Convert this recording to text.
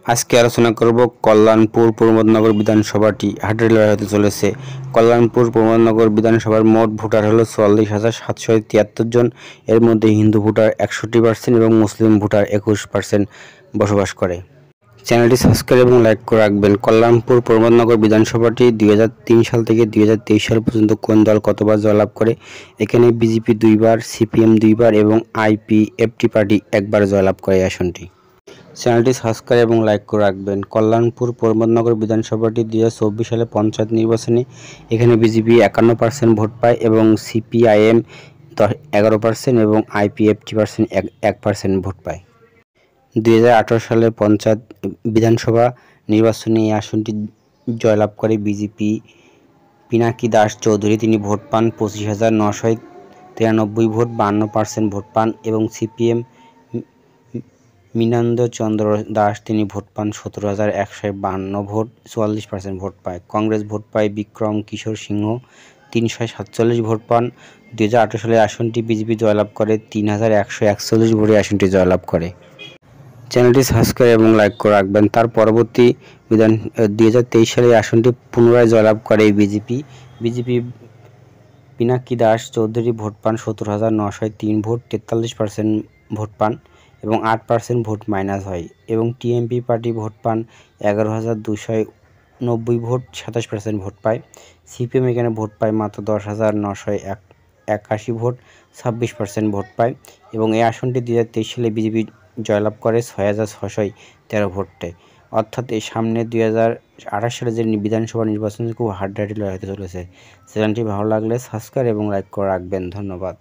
আজকে আলোচনা করব কল্যাণপুর প্রমোদনগর বিধানসভাটি হাড্ডাহাড্ডি লড়াই হতে চলেছে। কল্যাণপুর প্রমোদনগর বিধানসভার মোট ভোটার হলো ৪৪,৭৭৩ জন। এর মধ্যে হিন্দু ভোটার ৬১% এবং মুসলিম ভোটার ২১% বসবাস করে। চ্যানেলটি সাবস্ক্রাইব এবং লাইক করে রাখবেন। কল্যাণপুর প্রমোদনগর বিধানসভাটি ২০০৩ সাল থেকে ২০২৩ সাল পর্যন্ত কোন দল কতবার জয়লাভ করে? এখানে বিজেপি ২ বার, সিপিএম 2 বার এবং আইপিএফটি পার্টি 1 বার জয়লাভ করে এই আসনটি। চ্যানেলটি সাবস্ক্রাইব এবং লাইক করে রাখবেন। কল্যাণপুর প্রমোদনগর বিধানসভাটি ২০২৪ সালে পঞ্চায়েত নির্বাচনে এখানে বিজেপি ৫১% ভোট পায় এবং সিপিআইএম 11% এবং আইপিএফটি 1% ভোট পায়। ২০১৮ সালে পঞ্চায়েত বিধানসভা নির্বাচনে এই আসনটি জয়লাভ করে বিজেপি পিনাকি দাস চৌধুরী। তিনি ভোট পান ২৫,৯৯৩ ভোট, 52% ভোট পান এবং সিপিএম মীনান্দ চন্দ্র দাস তিনি ভোট পান ১৭,১৫২ ভোট, ৪৪% ভোট পায়। কংগ্রেস ভোট পায় বিক্রম কিশোর সিংহ ৩৪৭ ভোট পান। ২০১৮ সালে আসনটি বিজেপি জয়লাভ করে ৩,১৪১ ভোটে আসনটি জয়লাভ করে। চ্যানেলটি সাবস্ক্রাইব এবং লাইক করে রাখবেন। তার পরবর্তী ২০২৩ সালে আসনটি পুনরায় জয়লাভ করে বিজেপি পিনাকি দাস চৌধুরী ভোট পান ৭০,৯০৩ ভোট, ৪৩% ভোট পান এবং ৮% ভোট মাইনাস হয় এবং টিএমপি পার্টি ভোট পান ১১,২৯০ ভোট, ২৭% ভোট পায়। সিপিএম এখানে ভোট পায় মাত্র ১০,৯৮১ ভোট, ২৬% ভোট পায় এবং এই আসনটি ২০২৩ সালে বিজেপি জয়লাভ করে ৬,৬১৩ ভোটে। অর্থাৎ এই সামনে ২০২৮ সালে যে বিধানসভা নির্বাচন খুব হাড্ডাহাড্ডি লড়াই হতে চলেছে। চ্যানেলটি ভালো লাগলে সাবস্ক্রাইব এবং লাইক করে রাখবেন। ধন্যবাদ।